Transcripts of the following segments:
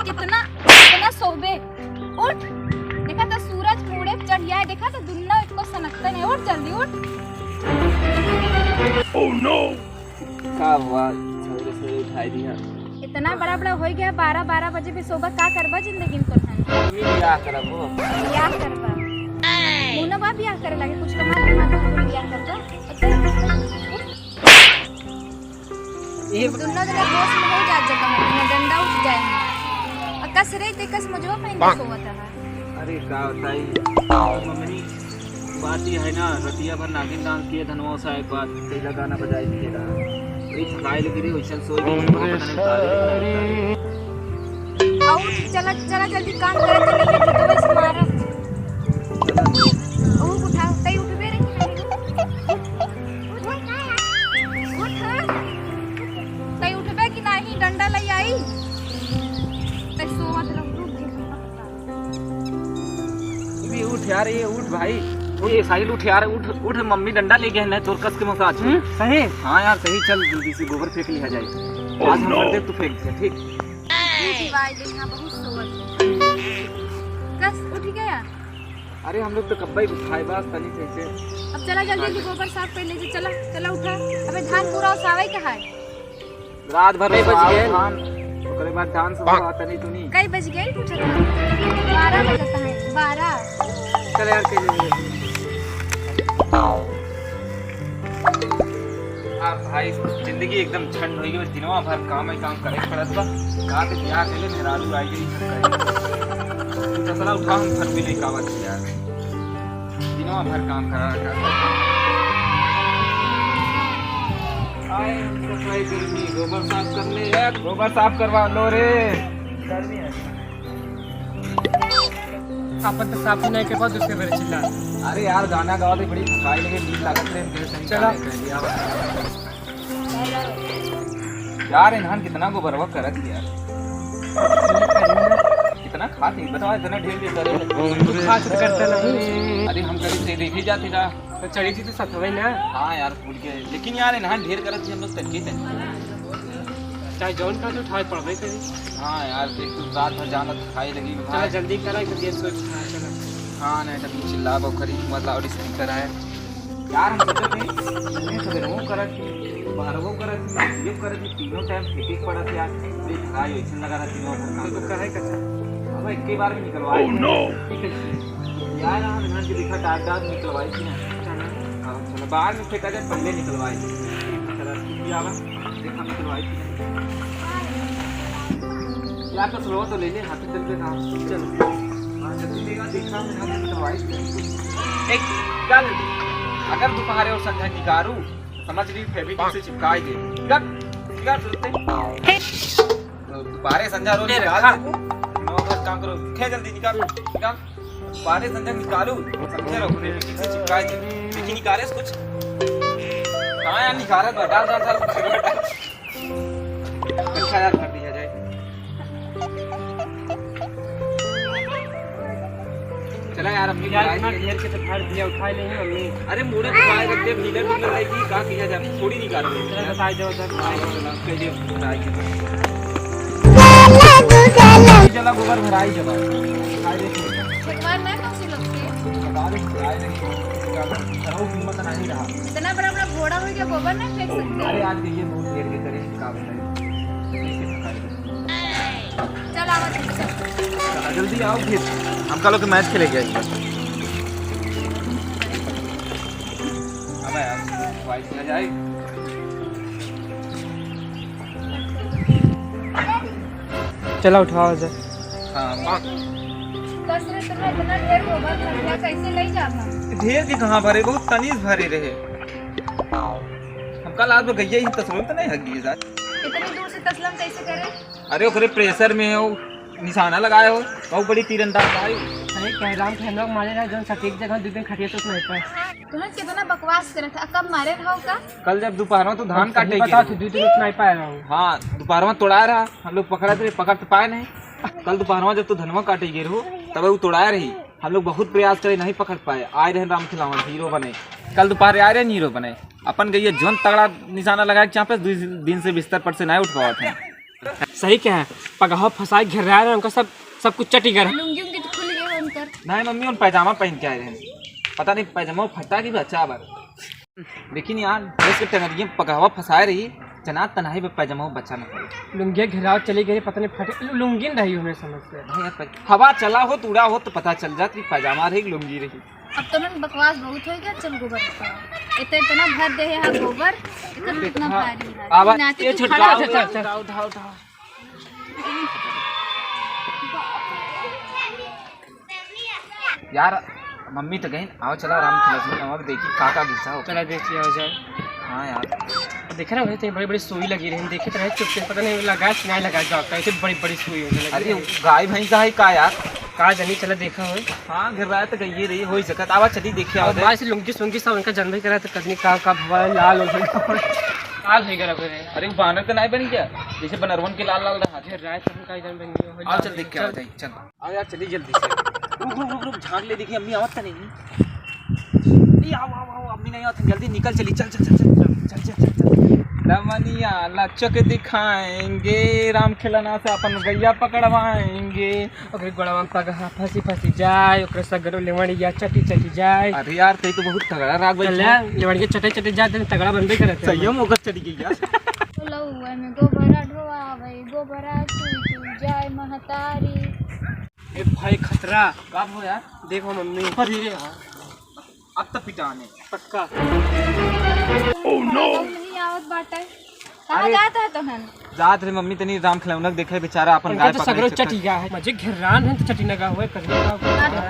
कितना कितना सोबे उठ। देखा तो सूरज मुड़े चढ़ गया है, देखा तो दुनिया इसको सनकते नहीं। उठ जल्दी उठ। ओह नो, का हुआ सवेरे सवेरे उठाई दिया। इतना बड़ा बड़ा हो गया, 12 बजे भी सोबत का करबा जिंदगी में तो मम्मी क्या करबो, क्या करबा मुना बा बियाह करे लगे, कुछ कमा के बियाह करबा। ये दुनिया जगह दोस्त में हो जा जगह में डंडा उठ जाए अकस रे देखस मुझो पहन सोवत है। अरे का बताई मम्मी, बात ये है ना, रतिया भर नागिन डांस किए धनवा सा एक बात पहला गाना बजाई दिए ना, वही थकाई लगी रही वैसे सोई आओ चला चला जल्दी काम करे, चले के तो बस मारा ओ उठा तई उठबे रे तई उठबे कि नहीं, डंडा ले आई तई सोवत रह। भी उठ यार, ये उठ भाई, ये साहिल उठ यार, उठ उठ, मम्मी डंडा ले गए हैं तोर कस के मसाज। सही। हाँ यार सही, चल जल्दी से गोबर फेंक लिया जाए, आज हम कर दे तू फेंक दे, ठीक। भाई देखना बहुत सोवत कस उठ गया। अरे हम लोग तो कब्बा ही खाए बस तनी से ऐसे। अब चला जल्दी से गोबर साफ कर लीजिए, चला चला उठा। अबे धान पूरा उसावे का है, रात भर कई बज गए? धान ओकरे बाद धान सब आता नहीं तूनी। कई बज गए पूछा था? 12 बजता है 12। चल यार के लिए भाई, जिंदगी एकदम ठंड हो गई, दिनों भर काम ही काम करे पड़त बा। का के क्या चले मेहरारू आई गई तो चला उठा, हम घर भी नहीं कावत यार, दिनों भर काम करा आए सफाई गर्मी, गोबर साफ करने यार, गोबर साफ करवा लो रे, गर्मी है। अपन तो साफ नहीं के बाद दूसरे बारे चिल्ला। अरे यार गाना गावा तो बड़ी थकाई लगे, नींद लागत रहे। चला यार इन्हान कितना गोबरवा करत यार, कितना खाती बताओ, इतना ढेर ढेर करे खास करता नहीं। अरे हम कभी से देखी जाती ना, तो चढ़ी थी तो सतवे ना। हाँ यार भूल गए, लेकिन यार इन्हान ढेर करत थी हम लोग तनकी थे। चाहे जौन का तो उठाए पड़ गई करी। हाँ यार देख तू रात भर जाना थकाई लगी चला जल्दी करा कि ये सोच चला। हाँ नहीं तो चिल्ला बखरी मतलब और इसकी तरह है यार। हम सोचे थे मैं सवेरे वो करत थी, बारहवो करत थी, ये करत थी, तीनों टाइम फेंके पड़त यार, ये थकाई ऐसे लगा रहा तीनों भर तो करे कच्चा। अब एक के बार में निकलवाई ठीक है यार, हम इन्हां की देखा डाट डाट निकलवाई थी ना। चलो बाहर में फेंका जाए, पहले निकलवाई चला ठीक आवा, देखा निकलवाई थी यार। तो स्लो तो ले ले, हाथ चल के काम चल। हाँ जल्दी लेगा, देखा मैंने निकलवाई थी। एक चल, अगर दोपहर और संध्या निकालू समझ ली फेविक्विक से चिपकाई दे, निकाल चलते तो दोपहर संध्या रोज निकाल दे, नौ घर काम करो, खे जल्दी निकाल निकाल, दोपहर संध्या निकालू समझे रहो, फेविक्विक से चिपकाई दे, लेकिन निकाले कुछ कहाँ यार निकाले, डाल डाल डाल अच्छा यार कर दिया जाए। चला यार अम्मी यार इतना ढेर के तो फाड़ दिया, उठाए नहीं मम्मी। अरे मुड़े उठाए रखते, ढीलर ढीलर रहेगी, का किया जाए, थोड़ी निकाल दे। चला बताई दो उधर चला गोबर भराई जब भगवान ना कौन सी लगती कीमत नहीं रहा। इतना बड़ा बड़ा घोड़ा हो गया, गोबर नहीं फेंक सकते। अरे आज देखिए बहुत देर के करे काम चल आवा चल। जल्दी आओ, फिर हम कल के मैच खेलेंगे। अब यार वाइस ना जाए। चला उठाओ जा। हाँ बस रे तुम्हें इतना ढेर गोबर लग गया, कैसे ले जाना? ढेर की कहाँ भरे, बहुत तनीज भरे रहे। हम कल आज गैया ही तस्वीर तो नहीं हगी साथ। इतनी दूर से तसलम कैसे करे? अरे ओकरे प्रेशर में हो, निशाना लगाए हो, बहुत बड़ी तीरंदाज आई। अरे कहलाम थे लोग मारे रहे जौन सटीक जगह दो दिन खटिया तो नहीं पाए। तुम्हें कितना बकवास करे था, कब मारे रहो का? कल जब दोपहर में तो धान काटे बता दो दिन नहीं पाए रहा हूँ। हाँ दोपहर में तोड़ा रहा, हम लोग पकड़ा थे, पकड़ तो पाए नहीं। कल दोपहर में जब तो धनवा काटे गिर हो तब वो तोड़ाया रही, हम लोग बहुत प्रयास करे नहीं पकड़ पाए। आए रहे राम खिलावन हीरो बने, कल दोपहर आए रहे हीरो बने। अपन गई जोन तगड़ा निशाना लगाया चापे 2 दिन से बिस्तर पर से नहीं उठ पावा थे। सही क्या है, पगहा फंसाए घेर रहा है, उनका सब कुछ चटी कर। लुंगी उनकी तो खुल गई उनकर। नहीं मम्मी उन पैजामा पहन के आए हैं, पता नहीं पैजामा फटा की बच्चा बार। लेकिन यार ड्रेस के टंगरिए पगहवा फंसाए रही, जना तनाही पैजामा बच्चा न पड़े। लुंगी घेराव चली गई, पता नहीं फटे लुंगी नहीं रही उन्हें समझ से। नहीं यार हवा चला हो तूड़ा हो तो पता चल जाती पैजामा रही लुंगी रही। अब तो मैं बकवास बहुत हो गया, चल गोबर इतना भर दे है गोबर, इतना भारी है। आवा नाती ये तू छुटका खड़ा हो जा। उठाओ उठाओ उठाओ। यार मम्मी तो गई, आओ चला आराम खिला और देखी काका गिरसा हो। चला देख लिया हो जाए। हाँ यार देख रहा है बड़ी बड़ी सुई लगी रही, देखे तो रहे चुपके, पता नहीं लगा नहीं लगा डॉक्टर, ऐसे बड़ी बड़ी सुई होने अरे लगी। गाय भैंस है का यार, कहा जानी, चला देखा हो। हाँ घर रहा तो गई रही हो ही सकत। आवा चली देखे आओ और से लुंगी सुंगी सब उनका जन्म ही करा तो कदनी का भवा लाल हो गया, लाल हो गया। अरे वो बानर तो नहीं बन गया जैसे बनरवन के लाल लाल रहा। राय सब का जन्म बन गया। आओ चल देख के आओ जाए, चल आओ यार चली जल्दी से। रुक रुक रुक रुक झांक ले, देखिए अम्मी आवत तो नहीं। आओ आओ आओ अम्मी नहीं आती, जल्दी निकल चली, चल चल चल चल चल चल चल। रमनिया लचक दिखाएंगे, राम खिलाना से अपन गैया पकड़वाएंगे। ओकरे गोड़वा में पगहा फंसी फंसी जाए, ओकरे सगरो लेवड़िया चटी चटी जाए। अरे यार ते तो बहुत तगड़ा राग बज लेवड़िया चटे चटे जाए तो तगड़ा बनबे करत है। सही मोकर चढ़ गई यार। लौआ में गोबरा ढोआवे, गोबरा चुई जाए महतारी। ए भाई खतरा कब हो यार, देखो मम्मी। अरे यार अब तो पिटाने पक्का। ओह नो नहीं आवत बाटे। कहां जाता है तोहन? जात रे मम्मी तनी राम खिलौनक देखे बेचारा अपन गाय तो सगरो चटी गया है, मुझे घेरान है तो चटी लगा हुआ है करने का।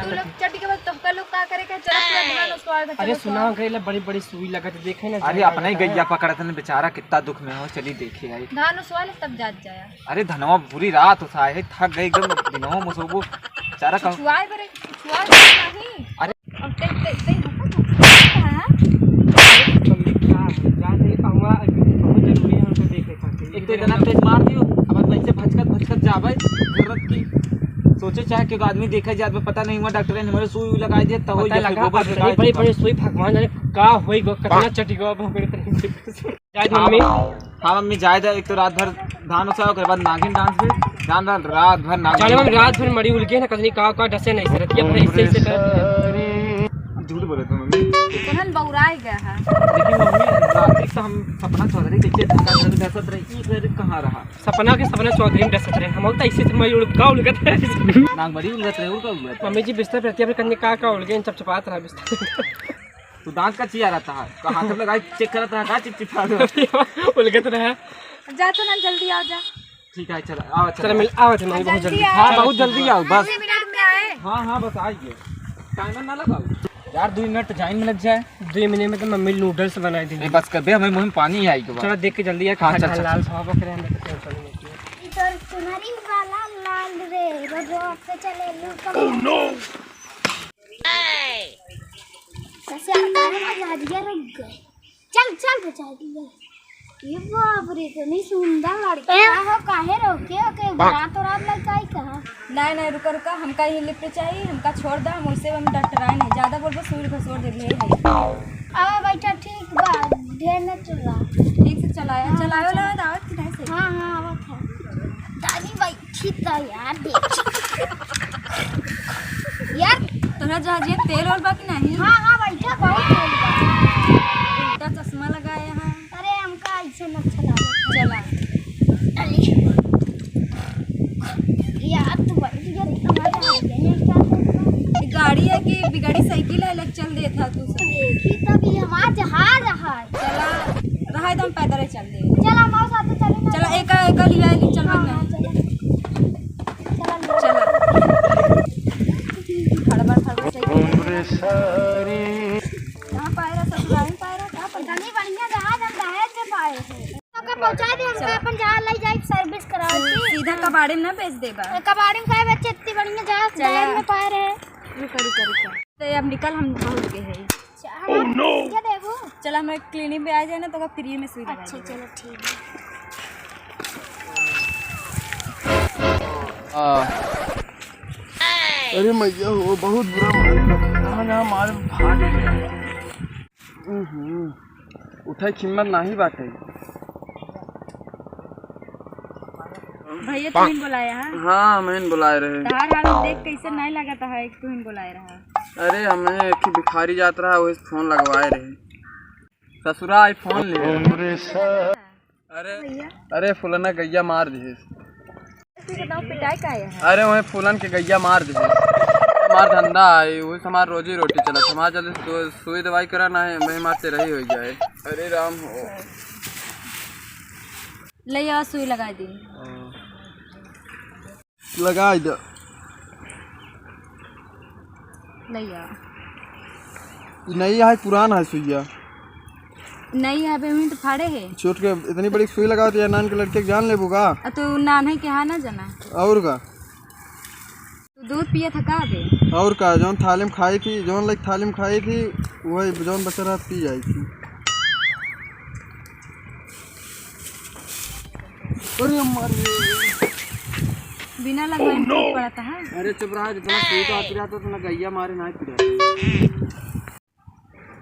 तू लोग चटी के बाद तोहका लोग का करे के चला पूरा ध्यान उसको आ। अरे सुना करेला बड़ी बड़ी सुई लगा तो देखे ना। अरे अपना ही गैया पकड़त ने बेचारा, कितना दुख में हो। चली देखे आई धान उसवाले तब जात जाया। अरे धनवा पूरी रात उठाए है, थक गई एकदम दिनों मुसोबो बेचारा का। छुआए बरे छुआए नहीं। अरे अब ते हां मम्मी क्या जाने आऊंगा, बहुत जरूरी है उनको देखे खातिर। एक तो इतना तेज मार दियो, अब वैसे भचकत जावे जरूरत की। सोचे चाहे कि आदमी देखा जाए तो पता नहीं हुआ, डॉक्टर ने हमारे सुई लगाई दिया तो पता लगा बड़ी बड़ी सुई भगवान जाने का होई गो, कितना चटी गो अब होकर तरीके जाए मम्मी। हाँ मम्मी जाए एक तो रात भर धान उसाओ, के बाद नागिन डांस भी जान रात भर नागिन। चलो मम्मी रात भर मरी उलगे ना कदनी का डसे नहीं सरत ये भाई इससे करती है। झूठ बोले तो मम्मी, तोहन बौराई गया है। लेकिन मम्मी रात से हम सपना चौधरी देखिए धक्का धक्का दहशत रही, एक बार कहाँ रहा सपना के सपना चौधरी में डसत रहे, हम तो ऐसे मरी उलगा उलगत रहे। नाक बड़ी उलगत रहे उलगा उलगत। मम्मी जी बिस्तर पे अपने कन्ने का उलगे चपचपात रहा बिस्तर। तू दांत का चिया रहता है, कहाँ तक लगाई चेक करता है, कहाँ चिपचिपा रहा उलगत रहा। जा तो ना जल्दी आ जा। ठीक है चलो आओ चलो मिल आओ थे मम्मी बहुत जल्दी। हाँ बहुत जल्दी आओ बस। 2 मिनट में आए। हाँ हाँ बस आइए, टाइमर ना लगाओ यार, 2 मिनट जाइन में लग जाए। 2 मिनट में तो मम्मी नूडल्स बनाई देंगे। बस कर बे, हमें मुंह में पानी आई के बाद। चलो देख के जल्दी यार, हाँ, चल, लाल साहब करे हम तो टेंशन नहीं है। इधर तुम्हारी वाला लाल रे रोड से चले लू। ओह नो कैसे आता है मजा दिया रख गए। चल चल बचा दिया। ये बाप रे इतनी सुंदर लड़की हो, काहे रोके ओके रात रात लगाई कहां। नहीं नहीं रुका रुका, हमका ही लिफ्ट चाहिए, हमका छोड़ दो, हम उससे हम डॉक्टर आए नहीं ज्यादा बोलबो सूर घसोड़ दे ले। अब बेटा ठीक बा, ढेर न चला, ठीक से चलाया चलायो ला दावत की नहीं से। हां हां आवत है दादी भाई ठीक था यार। देख यार तोरा जहाज ये तेल और बाकी नहीं। हां हां बेटा बहुत तेल बा। उल्टा चश्मा लगाया है। अरे हमका ऐसे न चला चला यार तू बड़ी यार हमारा है क्या। गाड़ी है कि बिगड़ी साइकिल है, लग चल दे था तू सब। देखी तभी हमारा जहाज है। चला रहा एकदम पैदल चल दे। चला माँ साथ चले ना। चला एक लिया ली चल हाँ, नहीं चला चला खड़बड़ साइकिल कहाँ पाए रहा, ससुराल में पाए रहा, कहाँ पता नहीं बढ़िया जहाज हम दहेज में पाए थे। तो पहुंचा दे हमको अपन जहाज ले जाए सर्विस कराओ। सीधा कबाड़े में ना बेच देगा। कबाड़ी में खाए बच्चे इतनी बढ़िया जहाज दहेज में पाए रहे। रुका तो अब निकल, हम बहुत गए हैं। ओह नो क्या देखो। चला हमें क्लिनिक पे आ जाए ना तो फ्री में सुई लगा। अच्छा चलो ठीक है। अरे मैया हो बहुत बुरा मार ना मार भाग उठाई हिम्मत नहीं बाटे। भैया तुम बुलाया है? हाँ मैंने बुलाए रहे। तार हाल देख कैसे नहीं लगता है कि तुम बुलाए रहा। अरे हमें एक भिखारी यात्रा वही फोन लगवाए रहे। ससुरा आई फोन ले। अरे फुलना गैया मार दे। बताओ पिटाई का है? अरे वही फूलन के गैया मार दे। हमार धंधा है वही हमार रोजी रोटी चला। हमारे जल्दी सुई दवाई कराना है वही मारते रही हो जाए। अरे राम हो ले आओ सुई लगा दी। लगा दो। ले आओ। नहीं है पुराना है सुइया। नहीं है पेमेंट फाड़े है। छोट के इतनी बड़ी सुई लगाओ तो नान के लड़के जान ले बुगा। तो नान है के ना जाना और का तो दूध पिया था का दे। और का जौन थाली में खाई थी जौन लाइक थाली में खाई थी वही जौन बचा रहा पी जाई थी। अरे मारे बिना लगाए पड़ता है। अरे चुप रहा जितना सुई तो आती रहा तो उतना गैया मारे ना पी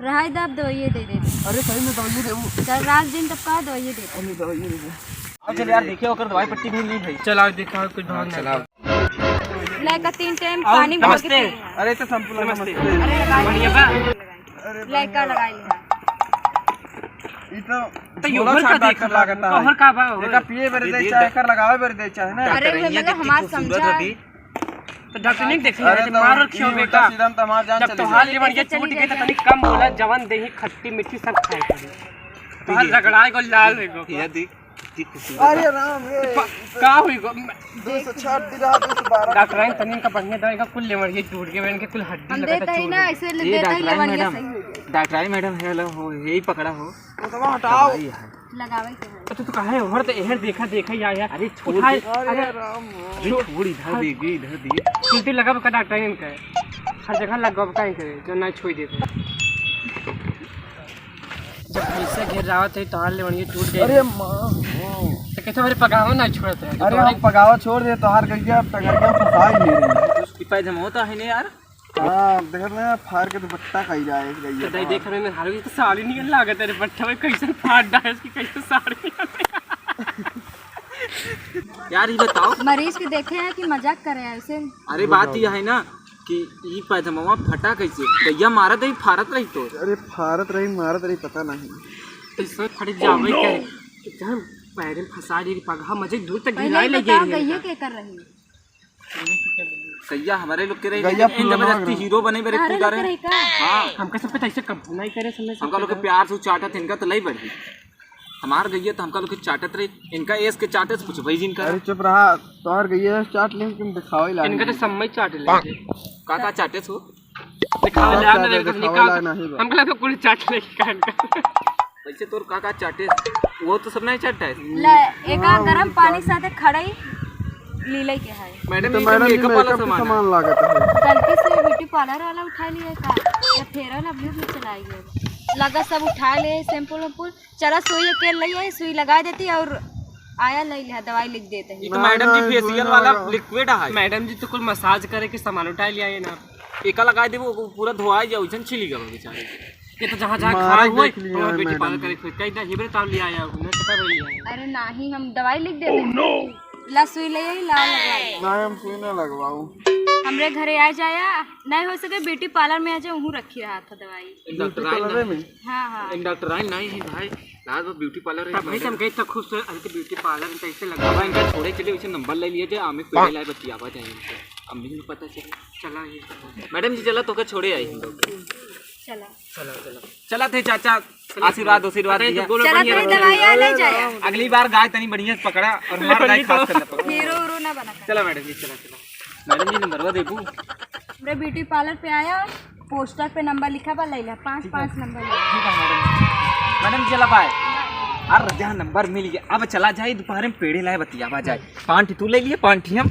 रहाई दाब दवाइए दे दे। अरे सही में दवाई दे चल रात दिन तब का दवाइए दे दे। दवाई दे दे। अब चल यार देखिए ओकर दवाई पट्टी भी नहीं भाई। चलाओ देखा कुछ भाव चलाओ। लड़का 3 टाइम पानी में नमस्ते। अरे तो संपूर्ण नमस्ते। अरे बढ़िया बा। लड़का लगाई लिया। ई तो तो योहर का देख लागता है। योहर का बा एका पिए बर दे चाहे कर लगावे बर दे चाहे ना। अरे मतलब हमार समझा तो डॉक्टर ने देख लिया कि मार और क्यों बेटा सीधा तमार जान जब चली तो हाल लेवन ये छूट गई तो तनी कम बोला जवान देही खट्टी मीठी सब खाए पड़ी तो हाल रगड़ाए को लाल हो गो ये देख अरे राम रे का हुई गो 260 दिला 212 डॉक्टर ने तनी का बढ़िया दवाई का कुल लेवन ये टूट के बन के कुल हड्डी हम लगा देता ही था ना ऐसे देता ही लवनिया सही हो जाए। डॉक्टर मैडम है लो हो यही पकड़ा हो तो हटाओ। लगावे के है। तो तू कहां है तो एहर देखा यार अरे छोड़ उठाए अरे राम अरे छोड़ इधर दे चुलटी लगा का डॉक्टर ने कहे हर जगह लगा का करे जो ना छोड़ देते जब पैसे घेर रावत है तो हाल लेवन ये टूट गई। अरे मां तो कैसे मेरे पगावा ना छोड़ते हैं अरे हम पगावा छोड़ दे तो हार गैया पगड़िया फंसा ही नहीं रही। उसकी पैदम होता है ने यार। हां देख ना फाड़ के तो बट्टा खाई जाए तो गैया। दई देख रहे में हाल तो साड़ी नहीं लागत तेरे बट्टा में कैसे फाड़ डाल इसकी कैसे साड़ी यार ये बताओ मरीज के देखे हैं कि मजाक कर रहे हैं ऐसे। अरे बात यह है ना कि ई पैदमवा फटा कैसे गैया मारत है फारत रही तो। अरे फारत रही मारत रही पता नहीं। तो इसमें फट जावे क्या एकदम पैर में फंसा दी पगहा मजे दूर तक पहले गिराए ही लगे बताओ गैया के कर रही है। गैया हमारे लोग के रही गैया जबरदस्ती हीरो बने मेरे अरे पूरा लोग रहे। रही का हाँ हमका सब पे ऐसे कब नहीं करे समय से हमका लोग के प्यार से चाटत इनका तो नहीं बढ़ी हमार गैया तो हमका लोग के चाटत रही इनका एस के चाटे से पूछ भाई जिनका अरे चुप रहा तो हार गैया चाट ले तुम दिखाओ ही इनका तो समय चाट ले का चाटे सो दिखावे चाट ले ले, तो दिखावे ला नहीं बा। हमका तो कुल चाट ले कान का वैसे तोर का चाटे वो तो सब नहीं चाटता है। ले एका गरम पानी साथे खड़ई लीले के है। मैडम तो ये मैडम जी मेकअप वाला मेकअप सामान है। सामान लागत है। गलती से ब्यूटी पार्लर वाला उठा लिया का या फेरा लवली भी चलाई गया लगा सब उठा ले शैम्पू वैम्पू चला सुई के लिए सुई लगा देती और आया ले लिया दवाई लिख देते हैं। ये तो मैडम जी फेशियल वाला लिक्विड है। मैडम जी तो कुल मसाज करे के सामान उठा लिया है ना एका लगा दे वो पूरा धोआ जाओ उछन छिली गया बेचारे। ये तो जहाँ जहाँ मार खड़ा हुआ देख लिया है है बेटी मैडम पालन जी। करे खुद कहीं हिबरे ताव लिया आया उन्हें पता नहीं है अरे नहीं हम दवाई लिख देते ला सुई ले आई ला लगा ना हम सुई ना लगवाऊं। हमरे घरे आ जाया नहीं हो सके ब्यूटी पार्लर में आ जाए वहीं रखी रहा था दवाई। डॉक्टर कलरे में हाँ हाँ एक डॉक्टर आई नहीं है भाई लाल वो ब्यूटी पार्लर है। भाई हम गए तो खुश अरे तो ब्यूटी पार्लर में कैसे लगा अब इनका छोड़े के लिए उसे नंबर ले लिए थे आमे पेड़े लाए बच्ची आवा जाए अम्मी को पता चला चला ये मैडम जी चला तो के छोड़े आई हम लोग चला चला थे चाचा आशीर्वाद दिया। चला तेरी दवाई आ ले जाया अगली बार गाय तनी बढ़िया से पकड़ा और हमार गाय खास करना पकड़ा। हीरो हीरो ना बना चला मैडम जी चला मैडम जी नंबर देबू हमरे ब्यूटी पार्लर पे आया पोस्टर पे नंबर लिखा बा ले ला 5 नंबर ले मैडम जी चला पाए अरे जहाँ नंबर मिल गया अब चला जाए दोपहर में पेड़े लाए बतियावा जाए पांठी तू ले लिए पांठी हम